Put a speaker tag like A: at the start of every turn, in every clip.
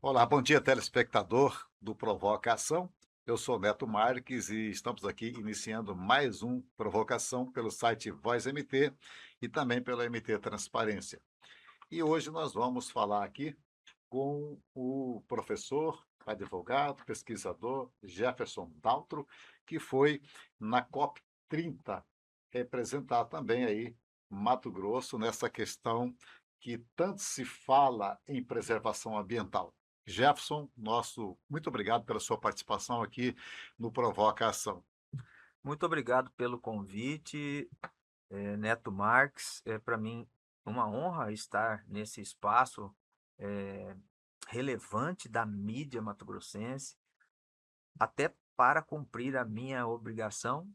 A: Olá, bom dia, telespectador do Provocação. Eu sou Neto Marques e estamos aqui iniciando mais um Provocação pelo site Voz MT e também pela MT Transparência. E hoje nós vamos falar aqui com o professor, advogado, pesquisador Jefferson Daltro, que foi na COP 30 representar também aí Mato Grosso nessa questão que tanto se fala em preservação ambiental. Jefferson, nosso muito obrigado pela sua participação aqui no Provoca Ação.
B: Muito obrigado pelo convite, Neto Marques. É para mim uma honra estar nesse espaço eh, relevante da mídia mato-grossense, até para cumprir a minha obrigação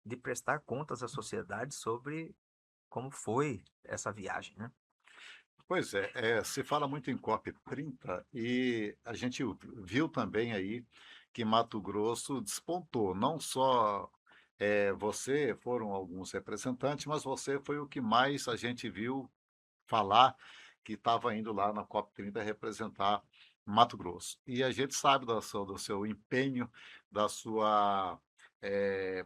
B: de prestar contas à sociedade sobre como foi essa viagem, né?
A: Pois é, se fala muito em COP 30 e a gente viu também aí que Mato Grosso despontou, não só você, foram alguns representantes, mas você foi o que mais a gente viu falar que estava indo lá na COP 30 representar Mato Grosso. E a gente sabe do seu empenho, da sua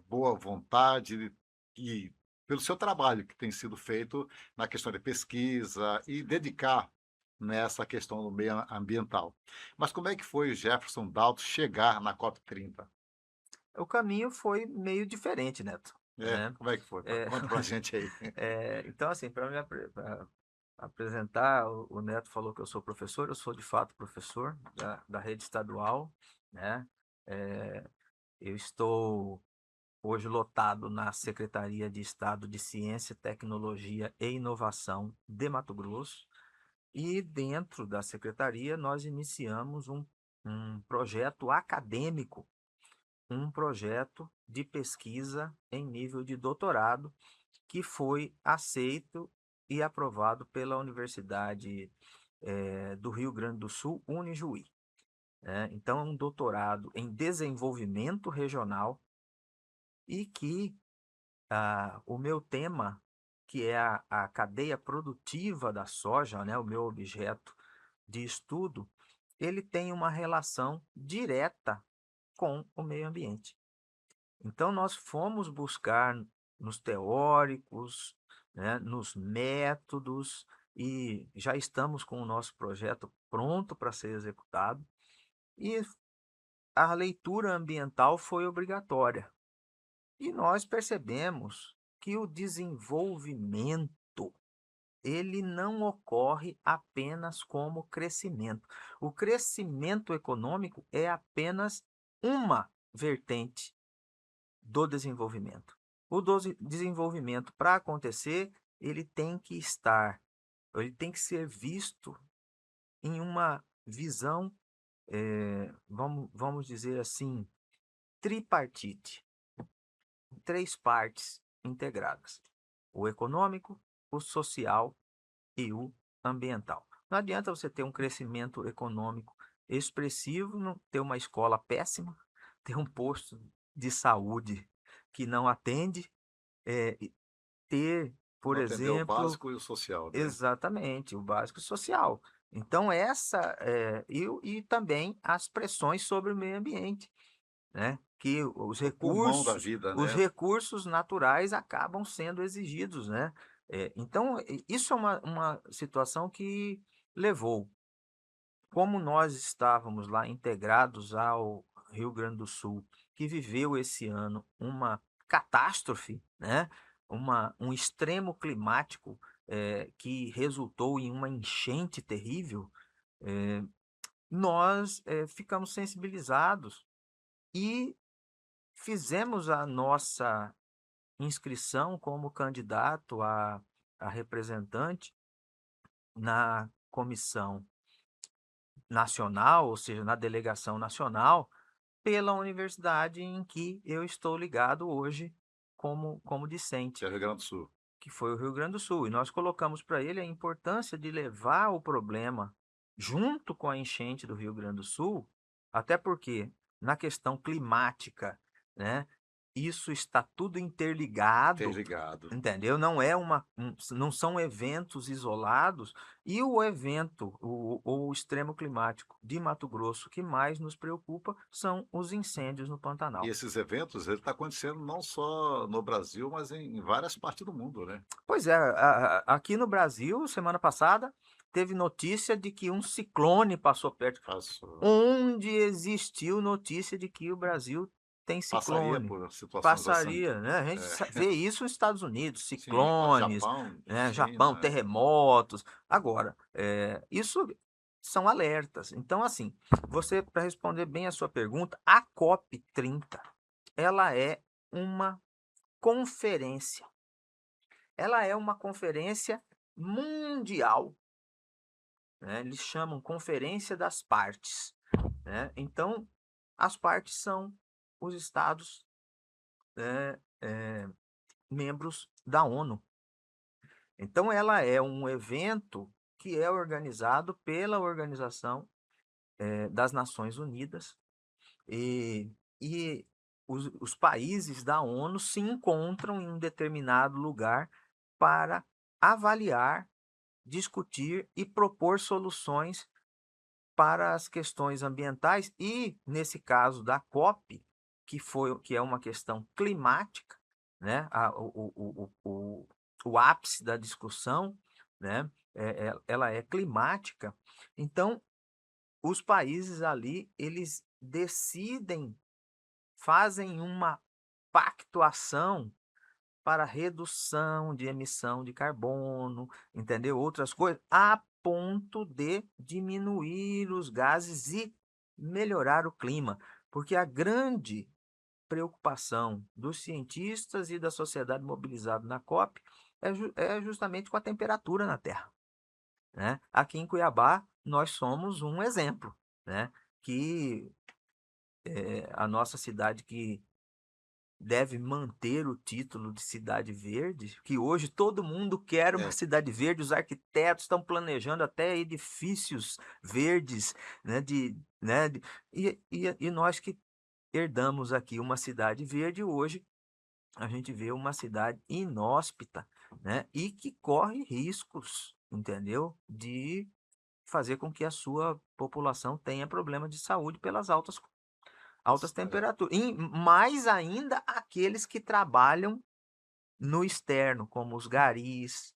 A: boa vontade e pelo seu trabalho que tem sido feito na questão de pesquisa e dedicar nessa questão do meio ambiental. Mas como é que foi o Jefferson Dalto chegar na COP 30?
B: O caminho foi meio diferente, Neto, né?
A: Como é que foi?
B: Eh,
A: Conta pra gente aí.
B: então, assim, para apresentar, o Neto falou que eu sou professor, eu sou de fato professor da rede estadual, né? Eh, eu estou hoje lotado na Secretaria de Estado de Ciência, Tecnologia e Inovação de Mato Grosso, e dentro da secretaria nós iniciamos um projeto acadêmico, um projeto de pesquisa em nível de doutorado, que foi aceito e aprovado pela Universidade do Rio Grande do Sul, Unijuí, né? Então, é um doutorado em desenvolvimento regional e que o meu tema, que é a cadeia produtiva da soja, né, o meu objeto de estudo, ele tem uma relação direta com o meio ambiente. Então, nós fomos buscar nos teóricos, né, nos métodos, e já estamos com o nosso projeto pronto para ser executado. E a leitura ambiental foi obrigatória. E nós percebemos que o desenvolvimento, ele não ocorre apenas como crescimento. O crescimento econômico é apenas uma vertente do desenvolvimento. O desenvolvimento, para acontecer, ele tem que estar, ele tem que ser visto em uma visão, vamos dizer assim, tripartite, três partes integradas: o econômico, o social e o ambiental. Não adianta você ter um crescimento econômico expressivo, não ter uma escola péssima, ter um posto de saúde que não atende, ter, por
A: Não atender o
B: exemplo,
A: básico e o social, né?
B: exatamente, o básico social. Então, e também as pressões sobre o meio ambiente, né? Que
A: O pulmão da vida,
B: os
A: né?
B: recursos naturais acabam sendo exigidos, né? Então, isso é uma situação que levou, como nós estávamos lá integrados ao Rio Grande do Sul, que viveu esse ano uma catástrofe, né? Um extremo climático que resultou em uma enchente terrível, eh, nós ficamos sensibilizados e fizemos a nossa inscrição como candidato a representante na comissão nacional, ou seja, na delegação nacional, pela universidade em que eu estou ligado hoje como
A: Que
B: discente,
A: é o Rio Grande do Sul.
B: que foi o Rio Grande do Sul. E nós colocamos para ele a importância de levar o problema junto com a enchente do Rio Grande do Sul, até porque na questão climática, né, isso está tudo interligado,
A: Interligado.
B: entendeu? Não são eventos isolados, e o evento, o extremo climático de Mato Grosso que mais nos preocupa são os incêndios no
A: E
B: Pantanal.
A: esses eventos, ele está acontecendo não só no Brasil, mas em várias partes do mundo, né?
B: Pois é, aqui no Brasil, semana passada, teve notícia de que um ciclone passou perto,
A: Passou
B: onde existiu notícia de que o Brasil tem
A: passaria
B: ciclone.
A: por situações assim.
B: Passaria, né? A gente
A: É,
B: vê isso nos Estados Unidos,
A: sim, no
B: ciclones,
A: Japão,
B: né? Japão,
A: China,
B: terremotos. Agora, isso são alertas. Então, assim, você, para responder bem a sua pergunta, a COP30, ela é uma conferência. Ela é uma conferência mundial, né? Eles chamam Conferência das Partes, né? Então, as partes são os estados, né, membros da ONU. Então, ela é um evento que é organizado pela Organização, das Nações Unidas, e, e os países da ONU se encontram em um determinado lugar para avaliar, discutir e propor soluções para as questões ambientais e, nesse caso da COP, que é uma questão climática, né? O ápice da discussão, né? Ela é climática. Então, os países ali, eles decidem, fazem uma pactuação para redução de emissão de carbono, entendeu? Outras coisas, a ponto de diminuir os gases e melhorar o clima, porque a grande preocupação dos cientistas e da sociedade mobilizada na COP é justamente com a temperatura na Terra, né? Aqui em Cuiabá, nós somos um exemplo, né? Que a nossa cidade, que deve manter o título de cidade verde, que hoje todo mundo quer uma
A: é,
B: cidade verde, os arquitetos estão planejando até edifícios verdes, né, e nós que herdamos aqui uma cidade verde, hoje a gente vê uma cidade inóspita, né, e que corre riscos, entendeu? De fazer com que a sua população tenha problema de saúde pelas altas
A: é,
B: temperaturas. E mais ainda aqueles que trabalham no externo, como os garis,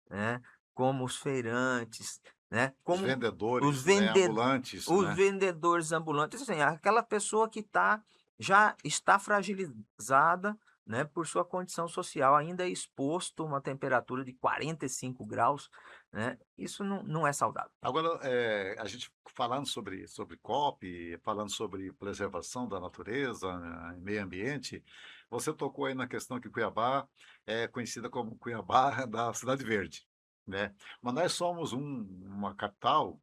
B: né? Como os feirantes, né?
A: os
B: Como os,
A: vendedores, né,
B: vende
A: ambulantes,
B: os
A: né?
B: vendedores ambulantes, assim, aquela pessoa que já está fragilizada, né, por sua condição social, ainda é exposto a uma temperatura de 45 graus, né? Isso não é saudável.
A: Agora, a gente falando sobre COP, falando sobre preservação da natureza, meio ambiente, você tocou aí na questão que Cuiabá é conhecida como Cuiabá da Cidade Verde, né? Mas nós somos uma capital,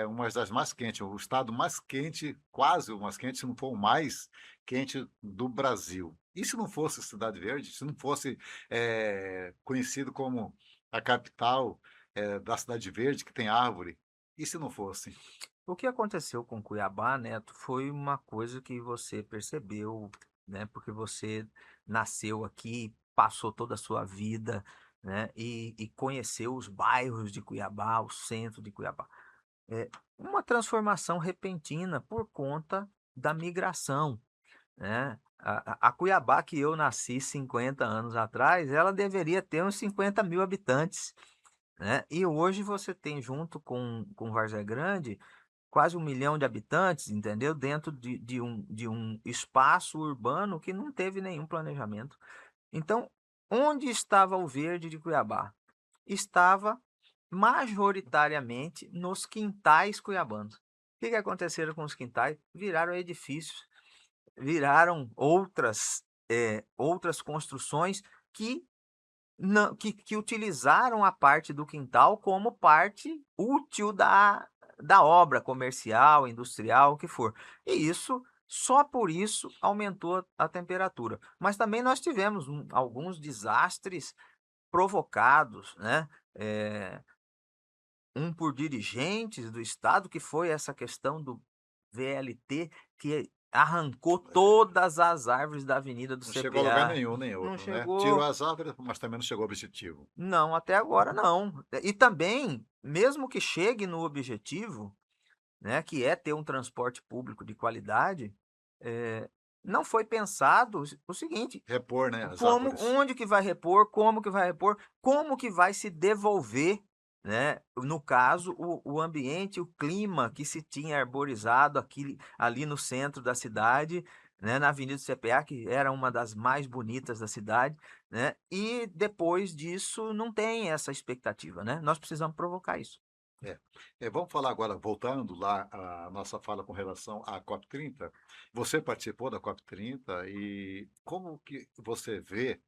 A: uma das mais quentes, o estado mais quente, quase o mais quente, se não for o mais quente do Brasil. E se não fosse Cidade Verde, se não fosse conhecido como a capital da Cidade Verde, que tem árvore, e se não fosse?
B: O que aconteceu com Cuiabá, Neto, foi uma coisa que você percebeu, né? Porque você nasceu aqui, passou toda a sua vida, né? E conheceu os bairros de Cuiabá, o centro de Cuiabá. É uma transformação repentina por conta da migração, né? A Cuiabá que eu nasci 50 anos atrás, ela deveria ter uns 50 mil habitantes, né? E hoje você tem, junto com Várzea Grande, quase 1 milhão de habitantes, entendeu? Dentro de um espaço urbano que não teve nenhum planejamento. Então, onde estava o verde de Cuiabá? Estava majoritariamente nos quintais cuiabanos. O que aconteceram com os quintais? Viraram edifícios, viraram outras construções que não, que utilizaram a parte do quintal como parte útil da obra comercial, industrial, o que for. E isso, só por isso, aumentou a temperatura. Mas também nós tivemos alguns desastres provocados, né? Um por dirigentes do Estado, que foi essa questão do VLT, que arrancou todas as árvores da avenida do
A: Não chegou a lugar
B: CPA.
A: nenhum, nem
B: Não
A: outro, né. Tirou
B: chegou.
A: as árvores, mas também não chegou ao objetivo.
B: Não, até agora não. E também, mesmo que chegue no objetivo, né, que é ter um transporte público de qualidade, eh, não foi pensado o seguinte:
A: Repor, né, as
B: como,
A: árvores.
B: onde que vai repor, como que vai repor, como que vai se devolver, né, no caso, o ambiente, o clima que se tinha arborizado aqui, ali no centro da cidade, né, na Avenida do CPA, que era uma das mais bonitas da cidade, né, e depois disso não tem essa expectativa, né, nós precisamos provocar isso.
A: É. Vamos falar agora, voltando lá à nossa fala com relação à COP30. Você participou da COP30 e como que você vê,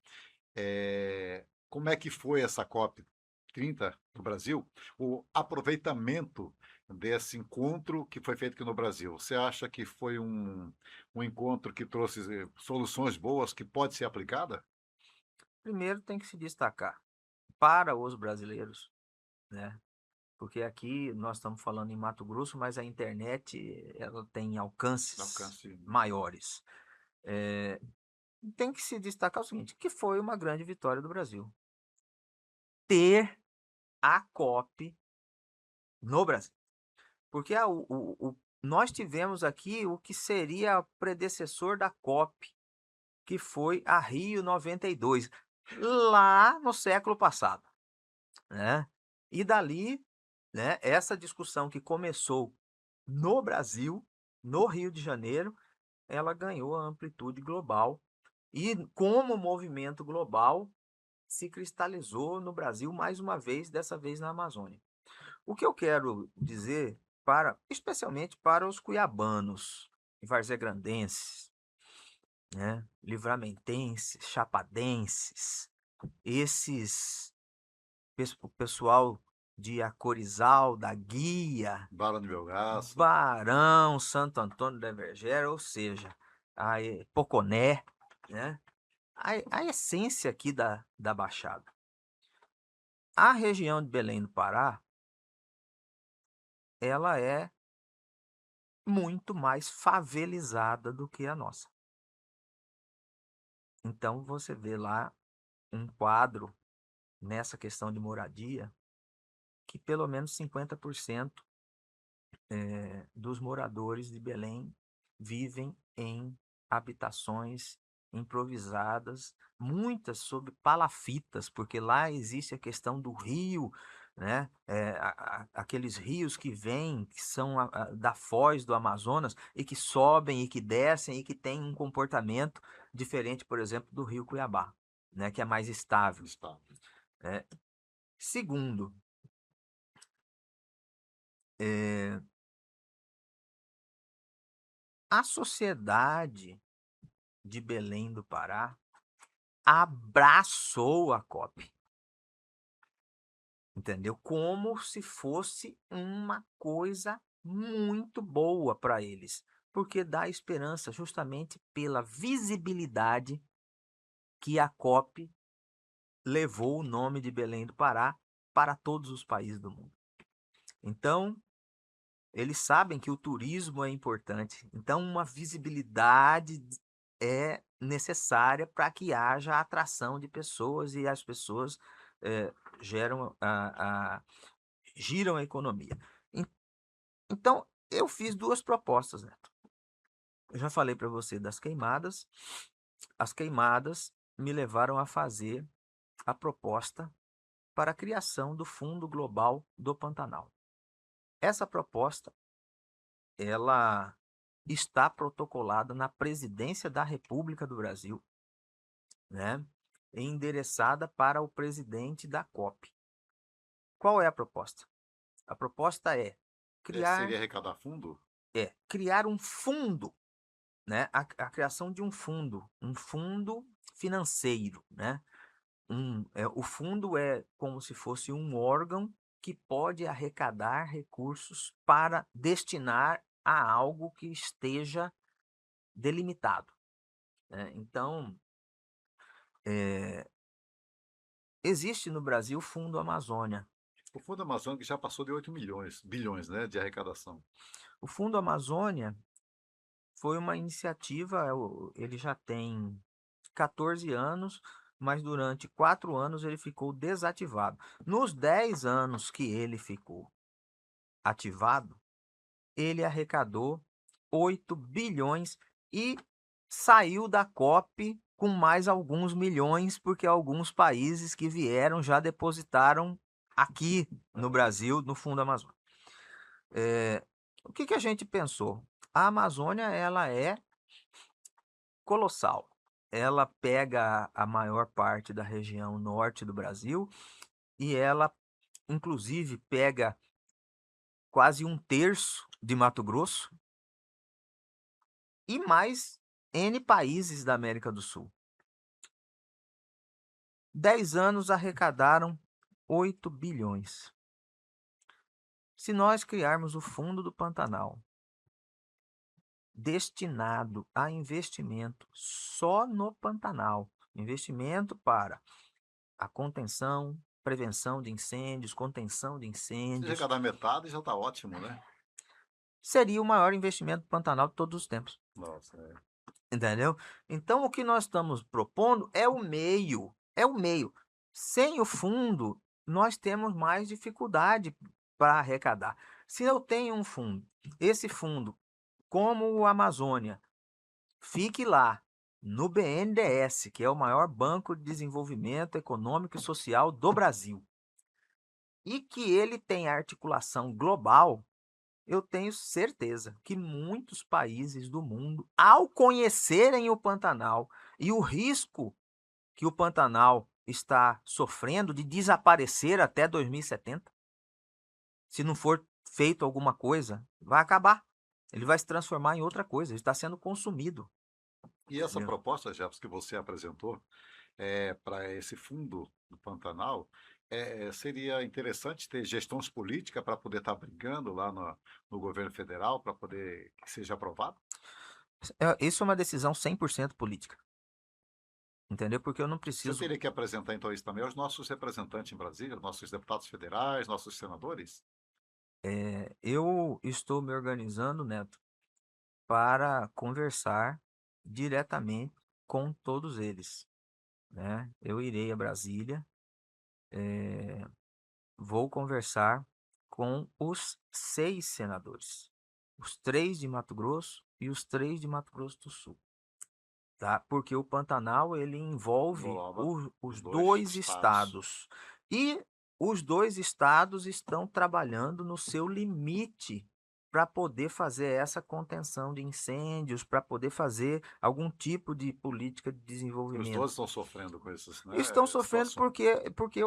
A: como é que foi essa COP30 no Brasil? O aproveitamento desse encontro que foi feito aqui no Brasil. Você acha que foi um encontro que trouxe soluções boas que pode ser aplicada?
B: Primeiro tem que se destacar para os brasileiros, né, porque aqui nós estamos falando em Mato Grosso, mas a internet ela tem alcances
A: Alcance.
B: maiores. Eh, Tem que se destacar o seguinte, que foi uma grande vitória do Brasil, ter a COP no Brasil. Porque nós tivemos aqui o que seria predecessor da COP, que foi a Rio 92, lá no século passado, né. E dali, né, essa discussão que começou no Brasil, no Rio de Janeiro, ela ganhou a amplitude global e, como movimento global, se cristalizou no Brasil mais uma vez, dessa vez na Amazônia. O que eu quero dizer para, especialmente para os cuiabanos, varzegrandenses, né, livramentenses, chapadenses, esses o pessoal de Acorizal, da Guia,
A: Bala de Melgaço.
B: Barão, Santo Antônio da Vergera, ou seja, Poconé, né? A essência aqui da Baixada. A região de Belém do Pará, ela é muito mais favelizada do que a nossa. Então você vê lá um quadro nessa questão de moradia que pelo menos 50% dos moradores de Belém vivem em habitações improvisadas, muitas sob palafitas, porque lá existe a questão do rio, né? Aqueles rios que vêm, que são da foz do Amazonas e que sobem e que descem e que têm um comportamento diferente, por exemplo, do rio Cuiabá, né? Que é mais estável,
A: Está.
B: né? Segundo, eh, a sociedade de Belém do Pará abraçou a COP, entendeu? Como se fosse uma coisa muito boa para eles, porque dá esperança justamente pela visibilidade que a COP levou o nome de Belém do Pará para todos os países do mundo. Então, eles sabem que o turismo é importante, então uma visibilidade é necessária para que haja atração de pessoas e as pessoas eh, geram giram a economia. En- Então, eu fiz duas propostas, Neto. Eu já falei para você das queimadas. As queimadas me levaram a fazer a proposta para a criação do Fundo Global do Pantanal. Essa proposta, ela está protocolada na Presidência da República do Brasil, né? E endereçada para o presidente da COP. Qual é a proposta? A proposta é
A: Seria
B: criar,
A: arrecadar fundo?
B: criar um fundo, né? A criação de um fundo financeiro, né? O fundo é como se fosse um órgão que pode arrecadar recursos para destinar a algo que esteja delimitado, né? Então, eh, existe no Brasil o Fundo Amazônia.
A: O Fundo Amazônico já passou de 8 milhões, bilhões, né, de arrecadação.
B: O Fundo Amazônia foi uma iniciativa, ele já tem 14 anos, mas durante 4 anos ele ficou desativado. Nos 10 anos que ele ficou ativado, ele arrecadou 8 bilhões e saiu da COP com mais alguns milhões, porque alguns países que vieram já depositaram aqui no Brasil, no Fundo Amazônia. O que a gente pensou? A Amazônia, ela é colossal. Ela pega a maior parte da região norte do Brasil e ela, inclusive, pega quase 1/3 de Mato Grosso e mais N países da América do Sul. 10 anos arrecadaram 8 bilhões. Se nós criarmos o Fundo do Pantanal, destinado a investimento só no Pantanal, investimento para a contenção, prevenção de incêndios, contenção de
A: Se
B: incêndios,
A: chegar da metade já está ótimo, né?
B: seria o maior investimento do Pantanal de todos os tempos.
A: Nossa,
B: Entendeu? Então, o que nós estamos propondo é o meio. É o meio. Sem o fundo, nós temos mais dificuldade para arrecadar. Se eu tenho um fundo, esse fundo, como o Amazônia, fique lá no BNDES, que é o maior banco de desenvolvimento econômico e social do Brasil, e que ele tem articulação global, eu tenho certeza que muitos países do mundo, ao conhecerem o Pantanal e o risco que o Pantanal está sofrendo de desaparecer até 2070, se não for feito alguma coisa, vai acabar. Ele vai se transformar em outra coisa, ele está sendo consumido.
A: e essa
B: Entendeu?
A: proposta, Jefferson, que você apresentou para esse fundo do Pantanal, seria interessante ter gestões políticas para poder estar brigando lá no governo federal, para poder que seja aprovado?
B: Isso é uma decisão 100% política. Entendeu? Porque eu não
A: Você
B: preciso.
A: teria que apresentar, então, isso também aos nossos representantes em Brasília, nossos deputados federais, nossos senadores?
B: Eu estou me organizando, Neto, para conversar diretamente com todos eles, né? Eu irei a Brasília, vou conversar com os 6 senadores, os 3 de Mato Grosso e os 3 de Mato Grosso do Sul, tá? Porque o Pantanal ele envolve
A: Engloba os
B: os
A: dois
B: 2
A: estados.
B: estados e os 2 estados estão trabalhando no seu limite para poder fazer essa contenção de incêndios, para poder fazer algum tipo de política de
A: E os
B: desenvolvimento.
A: dois estão sofrendo com essas,
B: Estão
A: né,
B: sofrendo
A: situações.
B: porque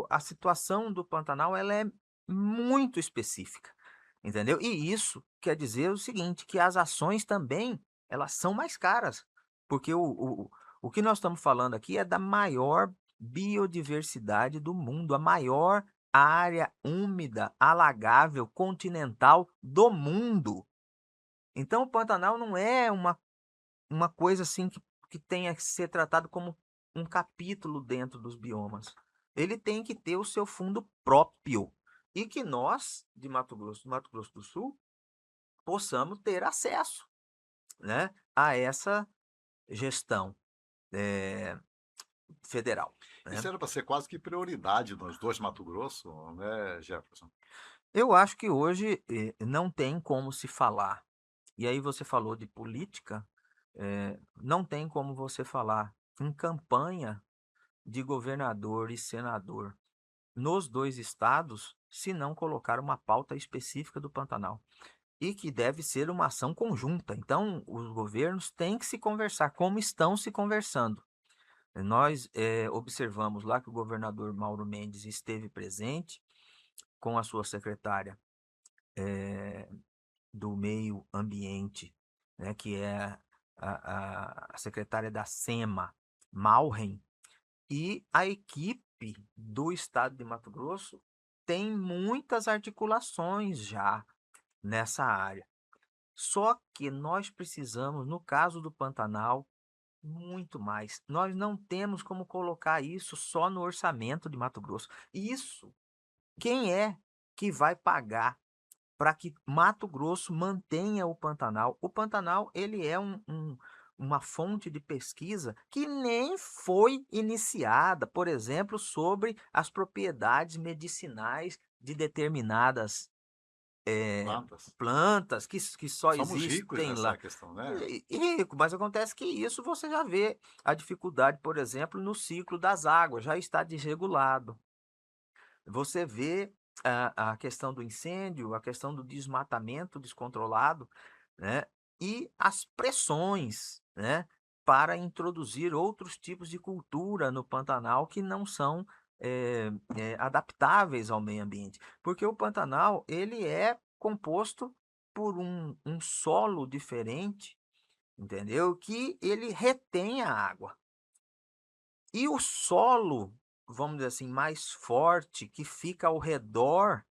B: a situação do Pantanal ela é muito específica, entendeu? E isso quer dizer o seguinte, que as ações também elas são mais caras, porque o que nós estamos falando aqui é da maior biodiversidade do mundo, a maior área úmida, alagável, continental do mundo. Então o Pantanal não é uma coisa assim que tenha que ser tratado como um capítulo dentro dos biomas. Ele tem que ter o seu fundo próprio e que nós, de Mato Grosso do Sul, possamos ter acesso, né, a essa gestão federal,
A: Isso
B: né?
A: era para ser quase que prioridade nos dois Mato Grosso, né, Jefferson?
B: Eu acho que hoje não tem como se falar. E aí você falou de política, não tem como você falar em campanha de governador e senador nos 2 estados, se não colocar uma pauta específica do Pantanal. E que deve ser uma ação conjunta. Então, os governos têm que se conversar, como estão se conversando. Nós observamos lá que o governador Mauro Mendes esteve presente com a sua secretária do Meio Ambiente, né, que é a secretária da SEMA, Malren, e a equipe do estado de Mato Grosso tem muitas articulações já nessa área. Só que nós precisamos, no caso do Pantanal, muito mais. Nós não temos como colocar isso só no orçamento de Mato Grosso. Isso, quem é que vai pagar para que Mato Grosso mantenha o Pantanal. O Pantanal, ele é uma fonte de pesquisa que nem foi iniciada, por exemplo, sobre as propriedades medicinais de determinadas
A: Plantas.
B: plantas que só
A: Somos ricos
B: existem
A: nessa
B: lá.
A: questão, né?
B: E rico, mas acontece que isso você já vê a dificuldade, por exemplo, no ciclo das águas, já está desregulado. Você vê a questão do incêndio, a questão do desmatamento descontrolado, né? E as pressões, né, para introduzir outros tipos de cultura no Pantanal que não são adaptáveis ao meio ambiente. Porque o Pantanal, ele é composto por um solo diferente, entendeu? Que ele retém a água. E o solo, vamos dizer assim, mais forte, que fica ao redor,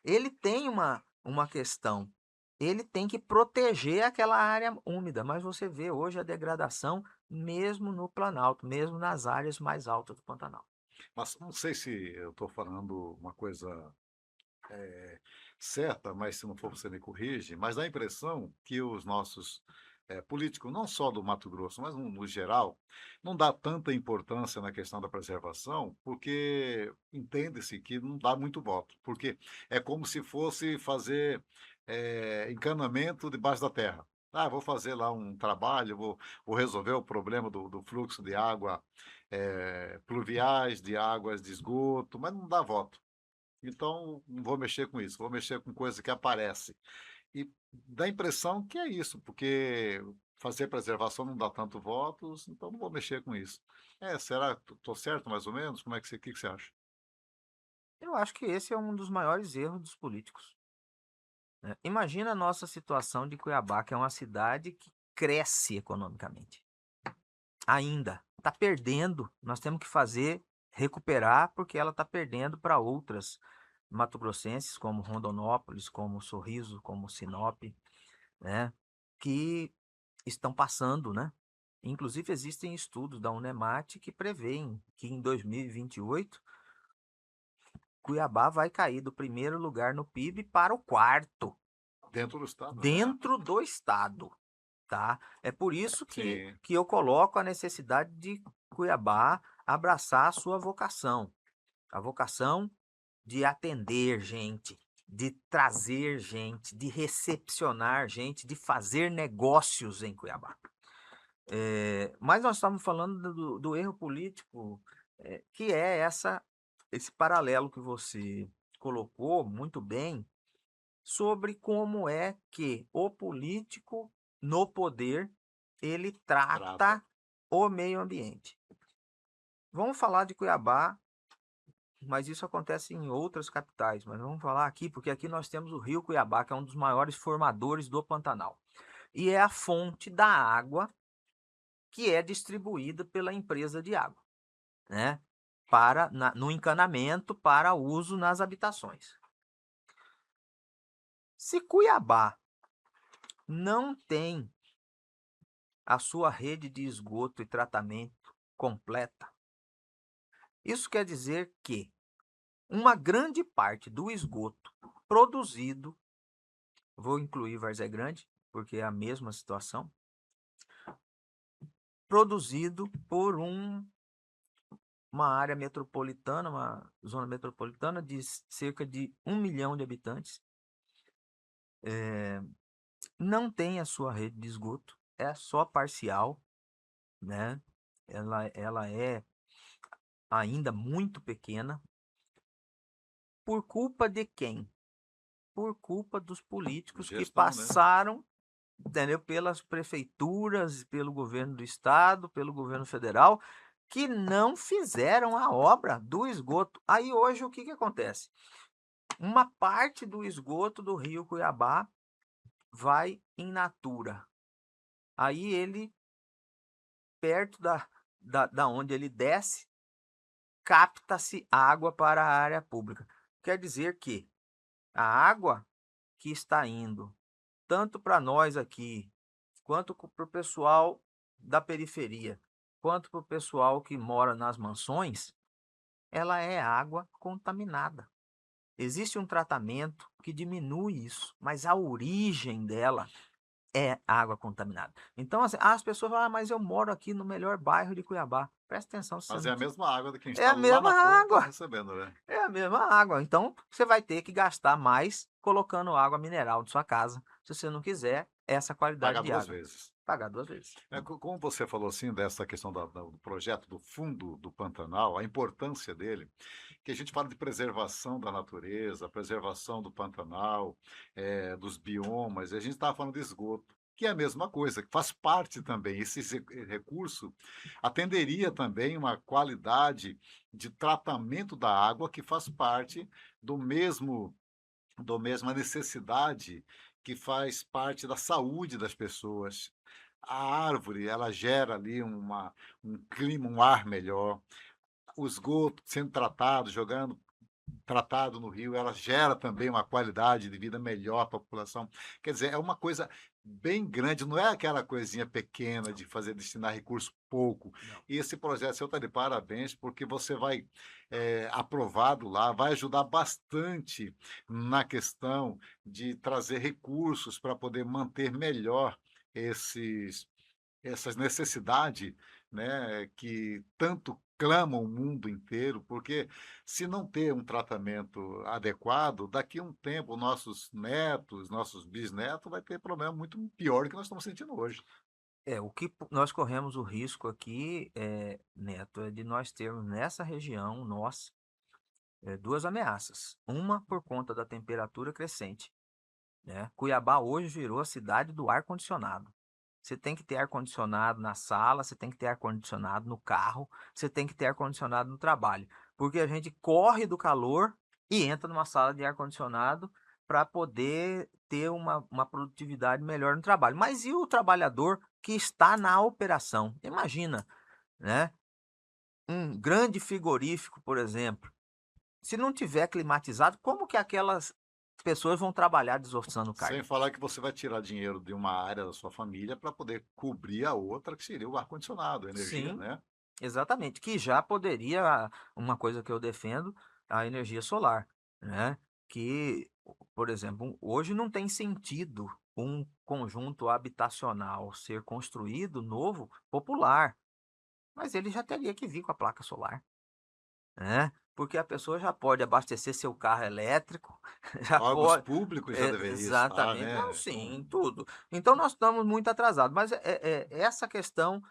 B: ele tem uma questão. Ele tem que proteger aquela área úmida, mas você vê hoje a degradação mesmo no Planalto, mesmo nas áreas mais altas do Pantanal.
A: Mas não sei se eu estou falando uma coisa certa, mas se não for você me corrige, mas dá a impressão que os nossos políticos, não só do Mato Grosso, mas no geral, não dá tanta importância na questão da preservação, porque entende-se que não dá muito voto, porque é como se fosse fazer encanamento debaixo da terra. Ah, vou fazer lá um trabalho, vou resolver o problema do fluxo de água pluviais, de águas de esgoto, mas não dá voto. Então, não vou mexer com isso, vou mexer com coisa que aparece. E dá a impressão que é isso, porque fazer preservação não dá tanto votos, então não vou mexer com isso. Será que estou certo mais ou menos? Como é que você acha?
B: Eu acho que esse é um dos maiores erros dos políticos, né? Imagina a nossa situação de Cuiabá, que é uma cidade que cresce economicamente. Ainda está perdendo, nós temos que fazer recuperar, porque ela está perdendo para outras mato-grossenses, como Rondonópolis, como Sorriso, como Sinop, né, que estão passando, né? Inclusive existem estudos da Unemat que prevêem que em 2028 Cuiabá vai cair do primeiro lugar no PIB para o quarto,
A: Dentro do estado, né?
B: dentro do estado. Tá? É por isso
A: Sim,
B: que eu coloco a necessidade de Cuiabá abraçar a sua vocação, a vocação de atender gente, de trazer gente, de recepcionar gente, de fazer negócios em Cuiabá. Mas nós estamos falando do erro político, que é esse paralelo que você colocou muito bem sobre como é que o político no poder ele
A: trata.
B: trata o meio ambiente. Vamos falar de Cuiabá, mas isso acontece em outras capitais, mas vamos falar aqui porque aqui nós temos o Rio Cuiabá, que é um dos maiores formadores do Pantanal. E é a fonte da água que é distribuída pela empresa de água, né? No encanamento para uso nas habitações. Se Cuiabá não tem a sua rede de esgoto e tratamento completa, isso quer dizer que uma grande parte do esgoto produzido, vou incluir Várzea Grande, porque é a mesma situação, produzido por uma área metropolitana, uma zona metropolitana de cerca de 1 milhão de habitantes, não tem a sua rede de esgoto, é só parcial, né? Ela é ainda muito pequena. Por culpa de quem? Por culpa dos políticos que
A: Gestão, né?
B: passaram, entendeu? Pelas prefeituras, pelo governo do estado, pelo governo federal, que não fizeram a obra do esgoto. Aí hoje o que acontece? Uma parte do esgoto do Rio Cuiabá vai in natura. Aí ele, perto da onde ele desce, capta-se água para a área pública. Quer dizer que a água que está indo tanto para nós aqui, quanto para o pessoal da periferia, quanto para o pessoal que mora nas mansões, ela é água contaminada. Existe um tratamento que diminui isso, mas a origem dela é água contaminada. Então, assim, as pessoas falam: "Ah, mas eu moro aqui no melhor bairro de Cuiabá". Presta atenção, se você
A: Mas
B: não
A: é a mesma água de quem
B: é
A: está
B: a
A: lá
B: mesma
A: na ponta
B: água,
A: recebendo, né?
B: é a mesma água. Então, você vai ter que gastar mais colocando água mineral de sua casa, se você não quiser essa qualidade
A: Pagar
B: de
A: 2
B: água.
A: vezes.
B: Pagar 2 vezes.
A: Como você falou, assim, dessa questão do projeto do fundo do Pantanal, a importância dele, que a gente fala de preservação da natureza, preservação do Pantanal, dos biomas, e a gente estava falando de esgoto, que é a mesma coisa, que faz parte também. Esse recurso atenderia também uma qualidade de tratamento da água que faz parte do mesmo do mesma necessidade que faz parte da saúde das pessoas. A árvore, ela gera ali um clima, um ar melhor. O esgoto sendo tratado, jogando tratado no rio, ela gera também uma qualidade de vida melhor para a população. Quer dizer, é uma coisa bem grande, não é aquela coisinha pequena de fazer destinar recurso pouco.
B: Não.
A: E esse projeto seu está de parabéns, porque você vai, aprovado lá, vai ajudar bastante na questão de trazer recursos para poder manter melhor esses essas necessidades, né, que tanto clamam o mundo inteiro, porque se não ter um tratamento adequado, daqui a um tempo nossos netos, nossos bisnetos vai ter problema muito pior do que nós estamos sentindo hoje.
B: O que nós corremos o risco aqui, Neto, é de nós termos nessa região, nós, 2 ameaças. Uma por conta da temperatura crescente, né. Cuiabá hoje virou a cidade do ar-condicionado. Você tem que ter ar-condicionado na sala, você tem que ter ar-condicionado no carro, você tem que ter ar-condicionado no trabalho, porque a gente corre do calor e entra numa sala de ar-condicionado para poder ter uma produtividade melhor no trabalho. Mas e o trabalhador que está na operação? Imagina, né, um grande frigorífico, por exemplo, se não tiver climatizado, como que aquelas pessoas vão trabalhar desossando
A: Sem
B: carne?
A: falar que você vai tirar dinheiro de uma área da sua família para poder cobrir a outra, que seria o ar-condicionado, a energia,
B: Sim,
A: né.
B: exatamente, que já poderia, uma coisa que eu defendo, a energia solar, né, que, por exemplo, hoje não tem sentido um conjunto habitacional ser construído novo, popular, mas ele já teria que vir com a placa solar, né, porque a pessoa já pode abastecer seu carro elétrico, já
A: Órgãos
B: pode
A: públicos já deveriam estar,
B: exatamente. Não,
A: né, com
B: sim, tudo. Então nós estamos muito atrasados, mas essa questão,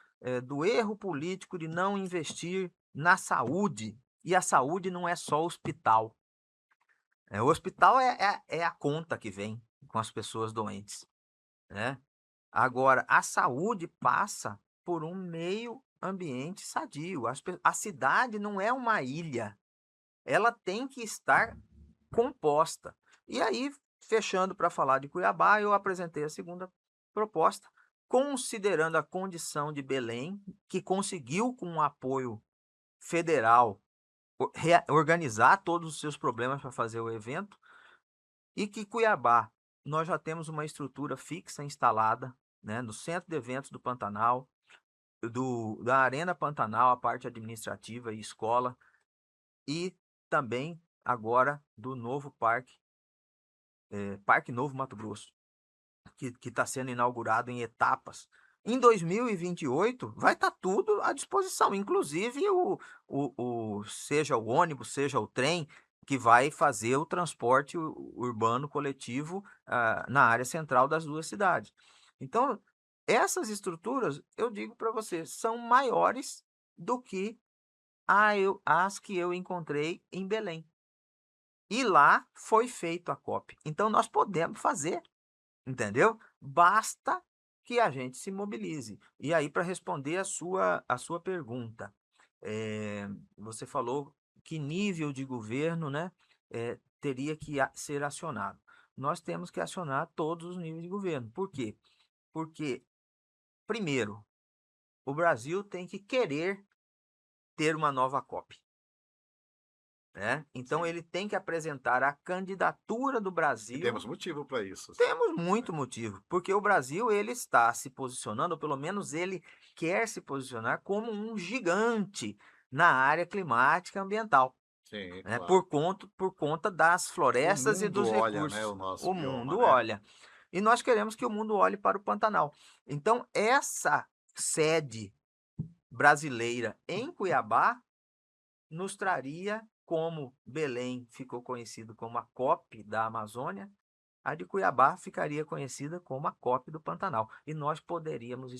B: do erro político de não investir na saúde, e a saúde não é só hospital, o hospital é a conta que vem com as pessoas doentes, né. Agora a saúde passa por um meio ambiente sadio, a cidade não é uma ilha, ela tem que estar composta. E aí, fechando para falar de Cuiabá, eu apresentei a segunda proposta, considerando a condição de Belém, que conseguiu, com o apoio federal, organizar todos os seus problemas para fazer o evento, e que Cuiabá, nós já temos uma estrutura fixa instalada, né, no centro de eventos do Pantanal, da Arena Pantanal, a parte administrativa e escola, e também agora do novo parque, Parque Novo Mato Grosso, que está sendo inaugurado em etapas. Em 2028 vai estar tudo à disposição, inclusive seja o ônibus, seja o trem, que vai fazer o transporte urbano coletivo, na área central das 2 cidades. Então, essas estruturas, eu digo para você, são maiores do que as que eu encontrei em Belém. E lá foi feito a COP. Então nós podemos fazer, entendeu? Basta que a gente se mobilize. E aí, para responder a sua pergunta, você falou que nível de governo, né, teria que ser acionado. Nós temos que acionar todos os níveis de governo. Por quê? Porque, primeiro, o Brasil tem que querer ter uma nova COP. Né? Então
A: sim.
B: ele tem que apresentar a candidatura do
A: E
B: Brasil.
A: temos motivo para isso.
B: Temos muito motivo, porque o Brasil ele está se posicionando, ou pelo menos ele quer se posicionar como um gigante na área climática e ambiental.
A: Sim,
B: né?
A: claro.
B: Por conta das
A: O
B: florestas e
A: mundo
B: dos
A: olha, né,
B: recursos.
A: o nosso
B: O
A: bioma,
B: mundo
A: né.
B: olha. E nós queremos que o mundo olhe para o Pantanal. Então, essa sede brasileira em Cuiabá nos traria, como Belém ficou conhecido como a COP da Amazônia, a de Cuiabá ficaria conhecida como a COP do Pantanal. E nós poderíamos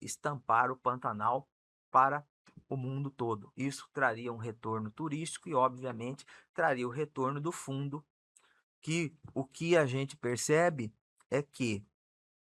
B: estampar o Pantanal para o mundo todo. Isso traria um retorno turístico e, obviamente, traria o retorno do fundo, que o que a gente percebe é que,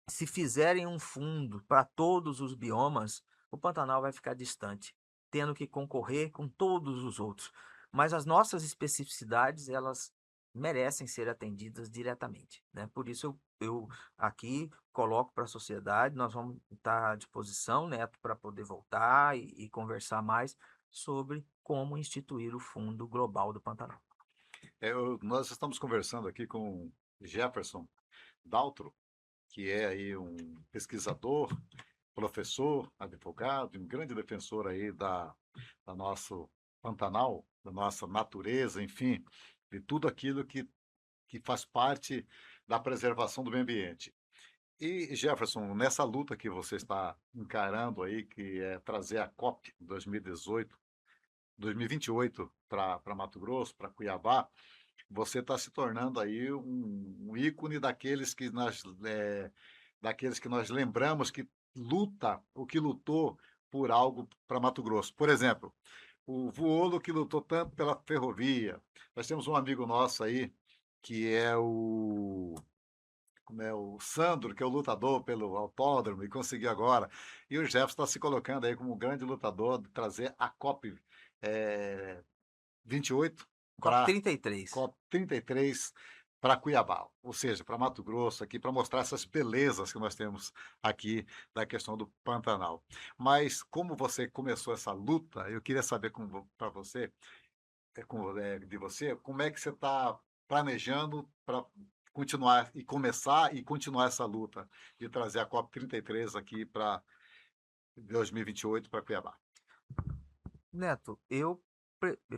B: se fizerem um fundo para todos os biomas, o Pantanal vai ficar distante, tendo que concorrer com todos os outros. Mas as nossas especificidades, elas merecem ser atendidas diretamente, né? Por isso eu aqui coloco para a sociedade, nós vamos estar à disposição, Neto, para poder voltar e conversar mais sobre como instituir o Fundo Global do Pantanal.
A: Nós estamos conversando aqui com Jefferson Daltro, que é aí um pesquisador, professor, advogado, um grande defensor aí da nosso Pantanal, da nossa natureza, enfim, de tudo aquilo que faz parte da preservação do meio ambiente. E, Jefferson, nessa luta que você está encarando aí, que é trazer a COP 2018, 2028 para Mato Grosso, para Cuiabá, você está se tornando aí um ícone daqueles que nós lembramos que o que lutou por algo para Mato Grosso. Por exemplo, o Vuolo que lutou tanto pela ferrovia. Nós temos um amigo nosso aí, que é o Sandro, que é o lutador pelo autódromo e conseguiu agora. E o Jefferson está se colocando aí como um grande lutador de trazer a COP 28
B: COP
A: para
B: 33.
A: COP 33 para Cuiabá, ou seja, para Mato Grosso aqui, para mostrar essas belezas que nós temos aqui da questão do Pantanal. Mas como você começou essa luta, eu queria saber para você, de você, como é que você está planejando para continuar e começar e continuar essa luta de trazer a COP 33 aqui para 2028 para Cuiabá.
B: Neto, eu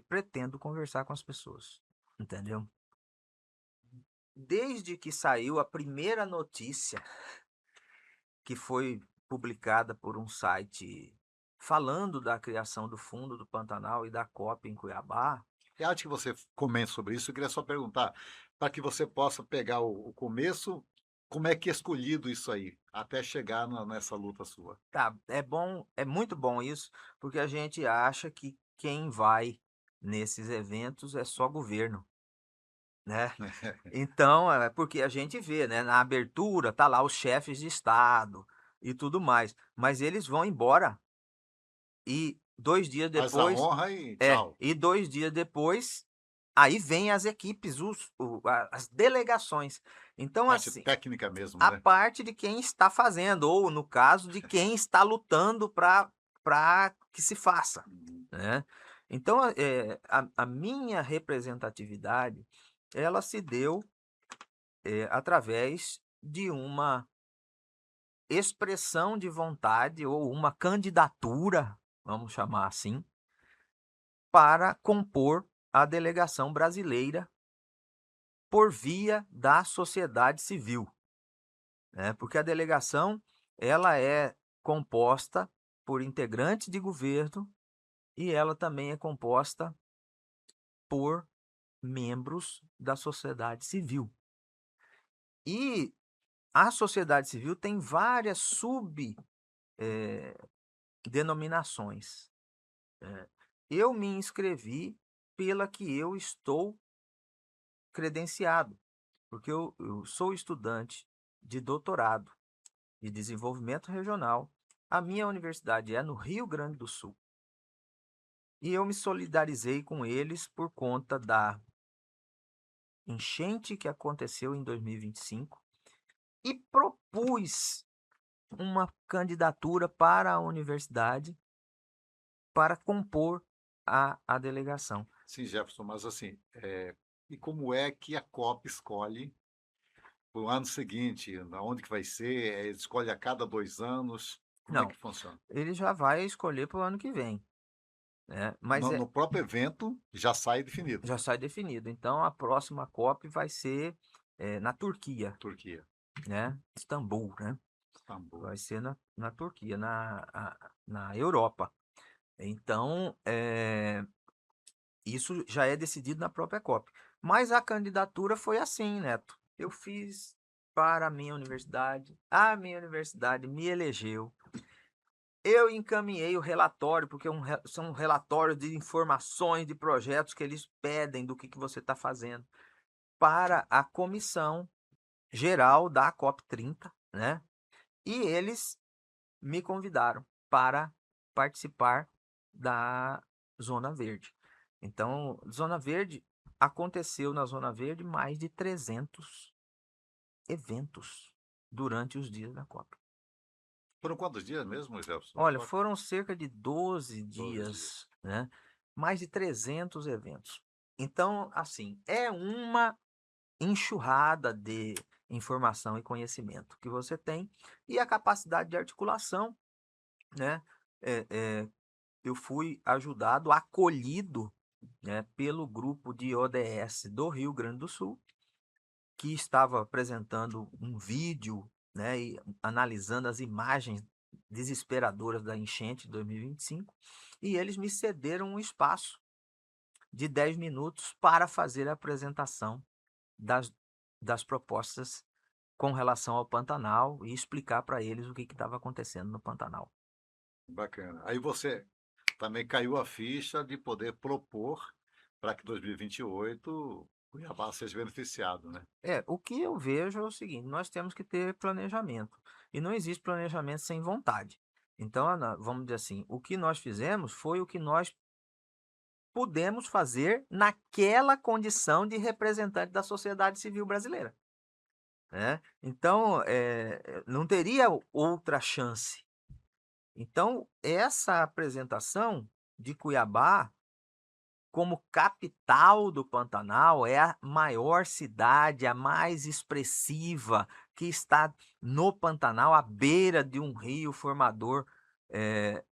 B: pretendo conversar com as pessoas, entendeu? Desde que saiu a primeira notícia, que foi publicada por um site falando da criação do Fundo do Pantanal e da COP em Cuiabá.
A: E antes que você comente sobre isso, eu queria só perguntar, para que você possa pegar o começo, como é que é escolhido isso aí, até chegar nessa luta sua?
B: Tá, é bom, é muito bom isso, porque a gente acha que quem vai nesses eventos é só governo, né? Então, é porque a gente vê, né, na abertura tá lá os chefes de estado e tudo mais, mas eles vão embora e 2 dias
A: Faz a
B: depois
A: honra e tchau.
B: e 2 dias depois, aí vem as equipes, as delegações. Então,
A: Parte
B: assim,
A: técnica mesmo,
B: a
A: né?
B: parte de quem está fazendo, ou no caso de quem está lutando para que se faça,
A: Uhum.
B: né. Então, a minha representatividade, ela se deu, através de uma expressão de vontade ou uma candidatura, vamos chamar assim, para compor a delegação brasileira por via da sociedade civil, né, porque a delegação, ela é composta por integrantes de governo e ela também é composta por membros da sociedade civil. E a sociedade civil tem várias denominações. Eu me inscrevi pela que eu estou credenciado, porque eu sou estudante de doutorado de desenvolvimento regional. A minha universidade é no Rio Grande do Sul. E eu me solidarizei com eles por conta da enchente que aconteceu em 2025 e propus uma candidatura para a universidade para compor a delegação.
A: Sim, Jefferson, mas assim, e como é que a COP escolhe para o ano seguinte, aonde que vai ser? Escolhe a cada 2 anos? Como é que
B: Não,
A: funciona?
B: ele já vai escolher para o ano que vem. né? Mas
A: No próprio evento já sai definido.
B: já sai definido. Então, a próxima COP vai ser na Turquia,
A: Turquia,
B: né? Istambul, né?
A: Istambul.
B: Vai ser na Turquia, na Europa. Então, isso já é decidido na própria COP. Mas a candidatura foi assim, Neto. Eu fiz para a minha universidade me elegeu. Eu encaminhei o relatório, porque são relatórios de informações de projetos que eles pedem do que você está fazendo, para a comissão geral da COP30, né? E eles me convidaram para participar da Zona Verde. Então, Zona Verde, aconteceu na Zona Verde mais de 300 eventos durante os dias da COP.
A: Foram quantos dias mesmo, Jefferson?
B: Olha, foram cerca de 12
A: 12 dias.
B: dias, né? Mais de 300 eventos. Então, assim, é uma enxurrada de informação e conhecimento que você tem, e a capacidade de articulação, né? É, é, eu fui ajudado, acolhido, né, pelo grupo de ODS do Rio Grande do Sul, que estava apresentando um vídeo, né, e analisando as imagens desesperadoras da enchente de 2025, e eles me cederam um espaço de 10 minutos para fazer a apresentação das, das propostas com relação ao Pantanal e explicar para eles o que estava acontecendo no Pantanal.
A: Bacana. Aí você também caiu a ficha de poder propor para que 2028 Cuiabá seja beneficiado, né?
B: O que eu vejo é o seguinte: nós temos que ter planejamento, e não existe planejamento sem vontade. Então, vamos dizer assim, o que nós fizemos foi o que nós pudemos fazer naquela condição de representante da sociedade civil brasileira, né? Então, não teria outra chance. Então, essa apresentação de Cuiabá como capital do Pantanal, é a maior cidade, a mais expressiva, que está no Pantanal, à beira de um rio formador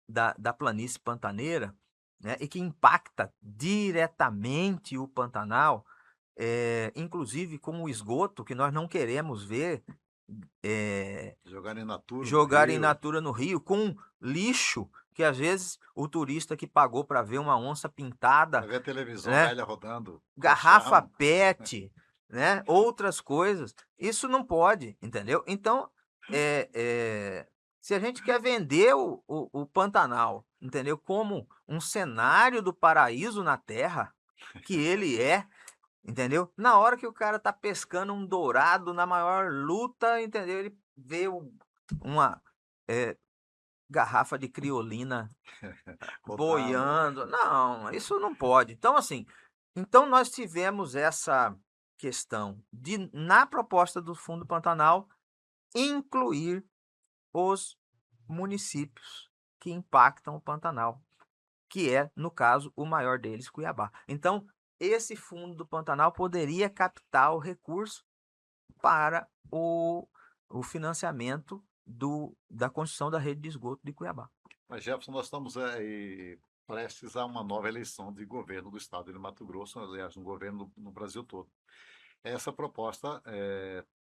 B: da planície pantaneira, né, e que impacta diretamente o Pantanal, inclusive com o esgoto, que nós não queremos ver
A: Jogar in natura no
B: jogar in
A: Rio,
B: natura no rio, com lixo, que às vezes o turista que pagou para ver uma onça pintada,
A: vai ver a televisão
B: né,
A: velha rodando,
B: garrafa
A: colchão.
B: PET, né, outras coisas, isso não pode, entendeu? Então, se a gente quer vender o Pantanal, entendeu, como um cenário do paraíso na Terra, que ele é, entendeu? Na hora que o cara tá pescando um dourado na maior luta, entendeu? Ele vê uma garrafa de criolina
A: Rodando.
B: boiando. Não, isso não pode. Então, assim, então nós tivemos essa questão de, na proposta do Fundo Pantanal, incluir os municípios que impactam o Pantanal, que é, no caso, o maior deles, Cuiabá. Então, esse Fundo do Pantanal poderia captar o recurso para o financiamento da construção da rede de esgoto de Cuiabá.
A: Mas, Jefferson, nós estamos prestes a uma nova eleição de governo do estado de Mato Grosso, aliás, um governo no Brasil todo. Essa proposta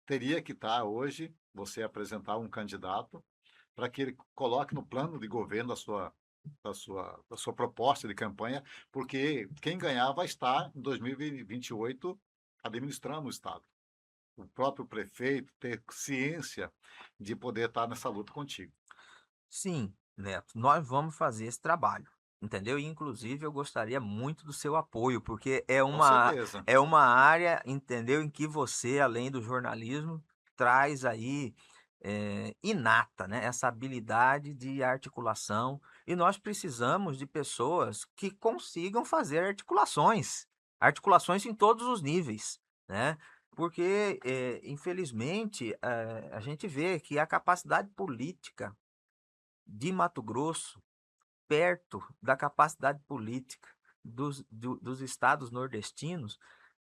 A: teria que estar hoje, você apresentar um candidato para que ele coloque no plano de governo da sua proposta de campanha, porque quem ganhar vai estar em 2028 administrando o estado. O próprio prefeito ter ciência de poder estar nessa luta contigo.
B: Sim, Neto, nós vamos fazer esse trabalho, entendeu? E, inclusive, eu gostaria muito do seu apoio, porque
A: Com certeza.
B: é uma área, entendeu, em que você, além do jornalismo, traz aí inata, né? Essa habilidade de articulação, e nós precisamos de pessoas que consigam fazer articulações em todos os níveis, né? Porque, infelizmente, a gente vê que a capacidade política de Mato Grosso, perto da capacidade política dos estados nordestinos,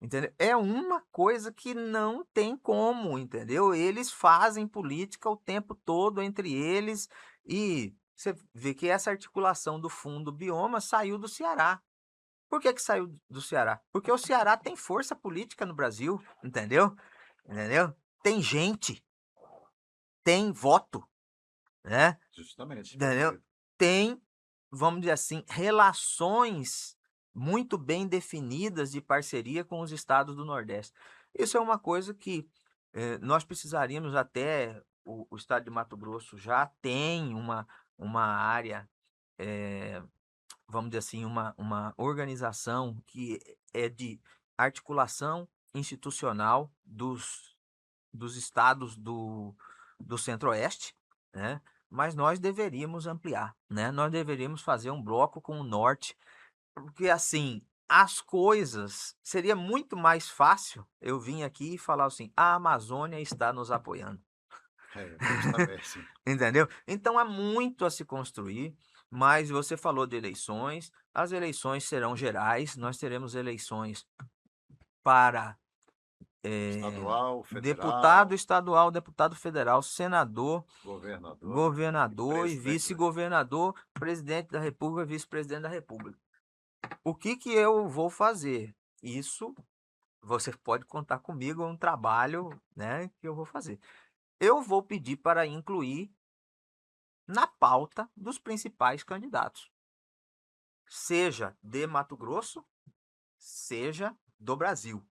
B: entendeu? É uma coisa que não tem como, entendeu? Eles fazem política o tempo todo entre eles, e você vê que essa articulação do fundo bioma saiu do Ceará. Por que que saiu do Ceará? Porque o Ceará tem força política no Brasil, entendeu? Entendeu? Tem gente, tem voto, né?
A: Justamente,
B: Entendeu?
A: perfeito.
B: Tem, vamos dizer assim, relações muito bem definidas de parceria com os estados do Nordeste. Isso é uma coisa que nós precisaríamos até, o estado de Mato Grosso já tem uma área, eh, vamos dizer assim, uma organização que é de articulação institucional dos estados do Centro-Oeste, né? Mas nós deveríamos ampliar, né? Nós deveríamos fazer um bloco com o Norte, porque assim, as coisas seria muito mais fácil eu vir aqui e falar assim: a Amazônia está nos apoiando.
A: É, justamente.
B: Entendeu? Então há muito a se construir, mas você falou de eleições, as eleições serão gerais, nós teremos eleições para
A: Estadual,
B: deputado
A: federal,
B: estadual, deputado federal, senador,
A: governador e
B: governador e
A: presidente da
B: vice-governador, presidente da República, vice-presidente da República. O que que eu vou fazer? Isso você pode contar comigo, é um trabalho, né, que eu vou fazer. Eu vou pedir para incluir na pauta dos principais candidatos, seja de Mato Grosso, seja do Brasil,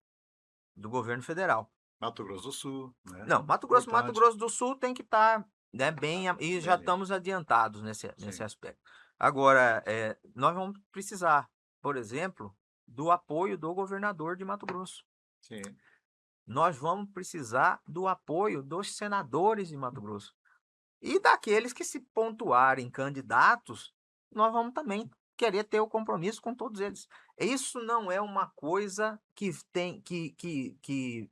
B: do governo federal.
A: Mato Grosso do Sul, né?
B: Não, Mato
A: Importante,
B: Grosso do Sul tem que estar, né, bem, e já
A: bem,
B: estamos adiantados nesse
A: sim,
B: aspecto. Agora, nós vamos precisar, por exemplo, do apoio do governador de Mato Grosso.
A: sim.
B: Nós vamos precisar do apoio dos senadores de Mato Grosso. E daqueles que se pontuarem candidatos, nós vamos também querer ter o compromisso com todos eles. Isso não é uma coisa que tem que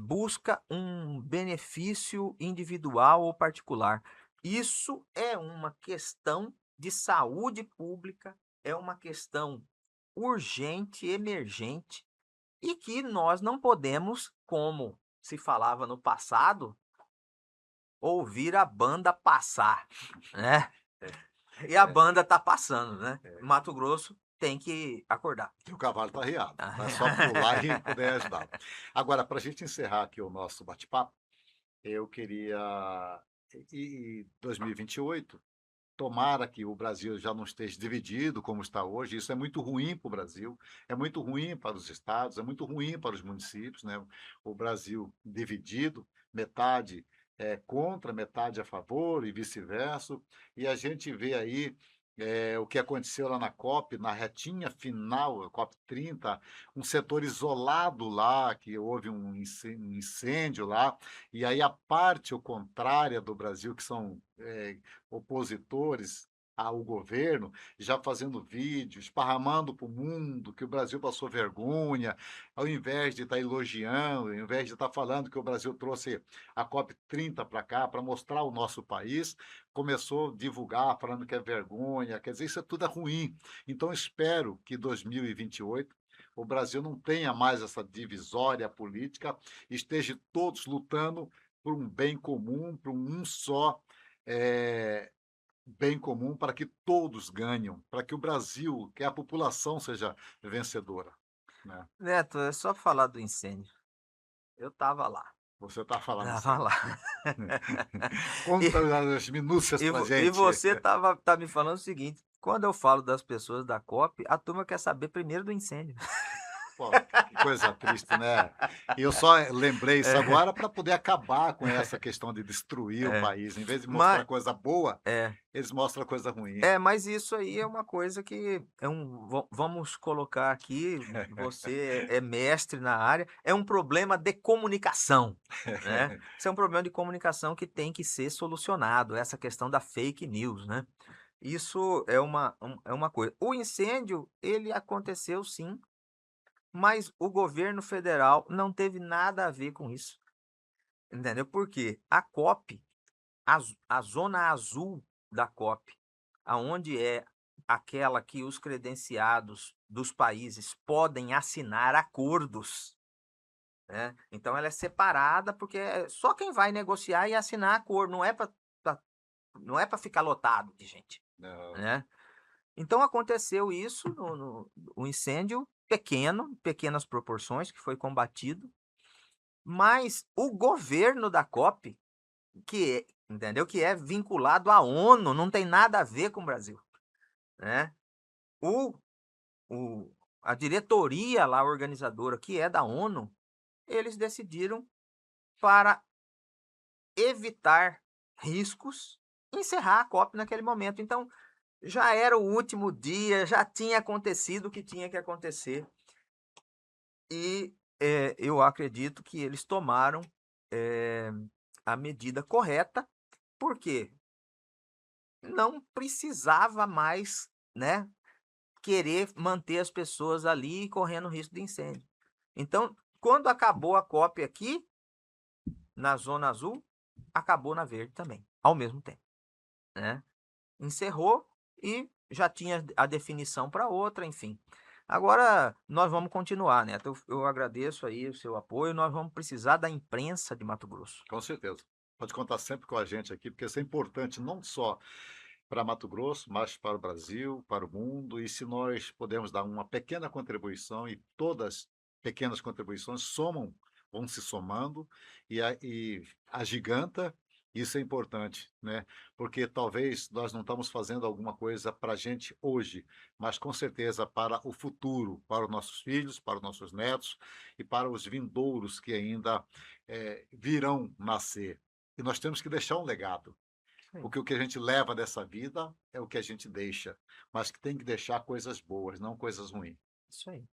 B: busca um benefício individual ou particular. Isso é uma questão de saúde pública, é uma questão urgente, emergente, e que nós não podemos, como se falava no passado, ouvir a banda passar, né? E a
A: É,
B: banda tá passando, né?
A: é.
B: Mato Grosso tem que acordar.
A: E o cavalo está arriado, não é só pular e poder ajudar. Agora, para a gente encerrar aqui o nosso bate-papo, eu queria, e 2028, tomara que o Brasil já não esteja dividido como está hoje. Isso é muito ruim para o Brasil, é muito ruim para os estados, é muito ruim para os municípios, né? O Brasil dividido, metade contra, metade a favor e vice-versa. E a gente vê aí o que aconteceu lá na COP, na retinha final, a COP 30, um setor isolado lá, que houve um incêndio lá, e aí a parte contrária do Brasil, que são opositores ao governo, já fazendo vídeos, esparramando para o mundo que o Brasil passou vergonha, ao invés de estar elogiando, ao invés de estar falando que o Brasil trouxe a COP 30 para cá, para mostrar o nosso país, começou a divulgar, falando que é vergonha, quer dizer, isso tudo é ruim. Então, espero que 2028 o Brasil não tenha mais essa divisória política, esteja todos lutando por um bem comum, por um só eh, bem comum, para que todos ganhem, para que o Brasil, que a população seja vencedora, né.
B: Neto, é só falar do incêndio. Eu estava lá,
A: Você está falando
B: estava
A: sério.
B: lá. E,
A: Conta as minúcias para
B: e
A: gente.
B: você tá me falando o seguinte: quando eu falo das pessoas da COP, a turma quer saber primeiro do incêndio.
A: Pô, que coisa triste, né. E eu só lembrei isso agora para poder acabar com essa questão de destruir o
B: É,
A: país. Em vez de mostrar
B: mas,
A: coisa boa,
B: é,
A: eles mostram coisa ruim.
B: mas isso aí é uma coisa que é vamos colocar aqui, você é mestre na área, é um problema de comunicação, né. Isso é um problema de comunicação que tem que ser solucionado, essa questão da fake news, né. Isso é uma coisa. O incêndio, ele aconteceu sim, mas o governo federal não teve nada a ver com isso, entendeu. Por quê? A COP, a zona azul da COP, aonde é aquela que os credenciados dos países podem assinar acordos, né, então ela é separada, porque só quem vai negociar e assinar acordo, não é para não é para ficar lotado de gente,
A: Não,
B: né. Então aconteceu isso o incêndio pequeno, pequenas proporções, que foi combatido, mas o governo da COP, entendeu, que é vinculado à ONU, não tem nada a ver com o Brasil, né. O o a diretoria lá organizadora, que é da ONU, eles decidiram, para evitar riscos, encerrar a COP naquele momento. Então, já era o último dia, já tinha acontecido o que tinha que acontecer e, eu acredito que eles tomaram, eh, a medida correta, porque não precisava mais, né, querer manter as pessoas ali correndo risco de incêndio. Então, quando acabou a COP aqui, na zona azul, acabou na verde também, ao mesmo tempo, né. Encerrou e já tinha a definição para outra, enfim. Agora nós vamos continuar, Neto. Eu agradeço aí o seu apoio. Nós vamos precisar da imprensa de Mato Grosso.
A: com certeza. Pode contar sempre com a gente aqui, porque isso é importante não só para Mato Grosso, mas para o Brasil, para o mundo. E se nós pudermos dar uma pequena contribuição, e todas pequenas contribuições somam, vão se somando, e agiganta, isso é importante, né? Porque talvez nós não estamos fazendo alguma coisa para a gente hoje, mas com certeza para o futuro, para os nossos filhos, para os nossos netos e para os vindouros que ainda virão nascer. E nós temos que deixar um legado.
B: Sim,
A: Porque o que a gente leva dessa vida é o que a gente deixa, mas que tem que deixar coisas boas, não coisas ruins.
B: isso aí.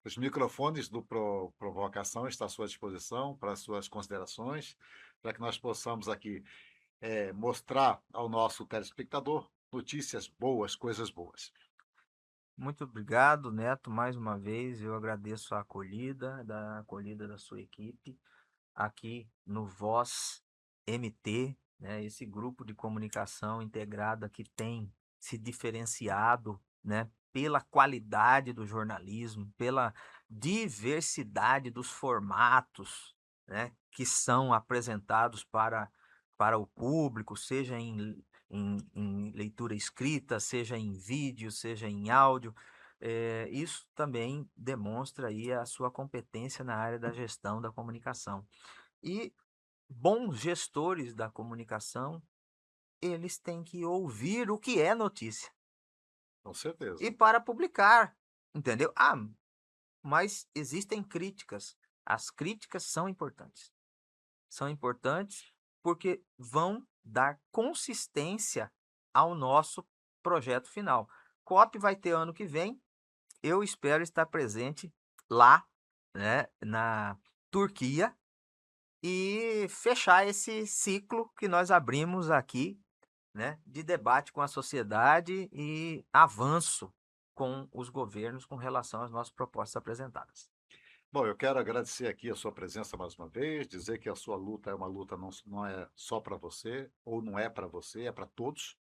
A: Os microfones do Provocação estão à sua disposição para as suas considerações, para que nós possamos aqui mostrar ao nosso telespectador notícias boas, coisas boas.
B: Muito obrigado, Neto, mais uma vez. Eu agradeço a acolhida da sua equipe aqui no Voz MT, né? Esse grupo de comunicação integrada que tem se diferenciado, né? Pela qualidade do jornalismo, pela diversidade dos formatos, né? Que são apresentados para o público, seja em leitura escrita, seja em vídeo, seja em áudio. Isso também demonstra aí a sua competência na área da gestão da comunicação. E bons gestores da comunicação, eles têm que ouvir o que é notícia
A: Com certeza.
B: e para publicar, entendeu? Ah, mas existem críticas. As críticas são importantes. São importantes porque vão dar consistência ao nosso projeto final. COP vai ter ano que vem. Eu espero estar presente lá, né, na Turquia, e fechar esse ciclo que nós abrimos aqui, né, de debate com a sociedade e avanço com os governos com relação às nossas propostas apresentadas.
A: Bom, eu quero agradecer aqui a sua presença mais uma vez, dizer que a sua luta é uma luta não é só para você, ou não é para você, é para todos.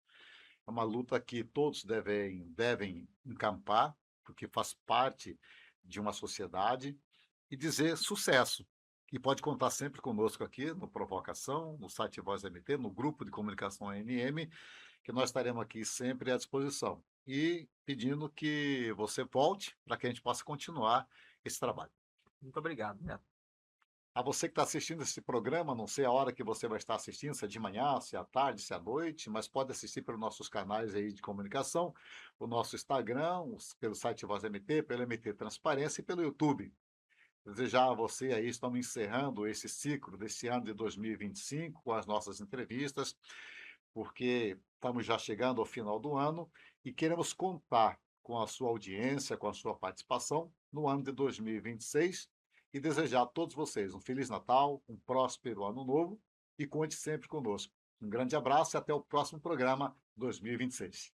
A: É uma luta que todos devem encampar, porque faz parte de uma sociedade, e dizer sucesso. E pode contar sempre conosco aqui no Provocação, no site Voz MT, no grupo de comunicação ANM, que nós estaremos aqui sempre à disposição. E pedindo que você volte para que a gente possa continuar esse trabalho.
B: Muito obrigado, Neto.
A: A você que está assistindo esse programa, não sei a hora que você vai estar assistindo, se é de manhã, se é à tarde, se é à noite, mas pode assistir pelos nossos canais aí de comunicação, o nosso Instagram, pelo site Voz MT, pelo MT Transparência e pelo YouTube. Desejar a você aí, estamos encerrando esse ciclo desse ano de 2025 com as nossas entrevistas, porque estamos já chegando ao final do ano e queremos contar com a sua audiência, com a sua participação no ano de 2026 e desejar a todos vocês um Feliz Natal, um próspero Ano Novo e conte sempre conosco. Um grande abraço e até o próximo programa 2026.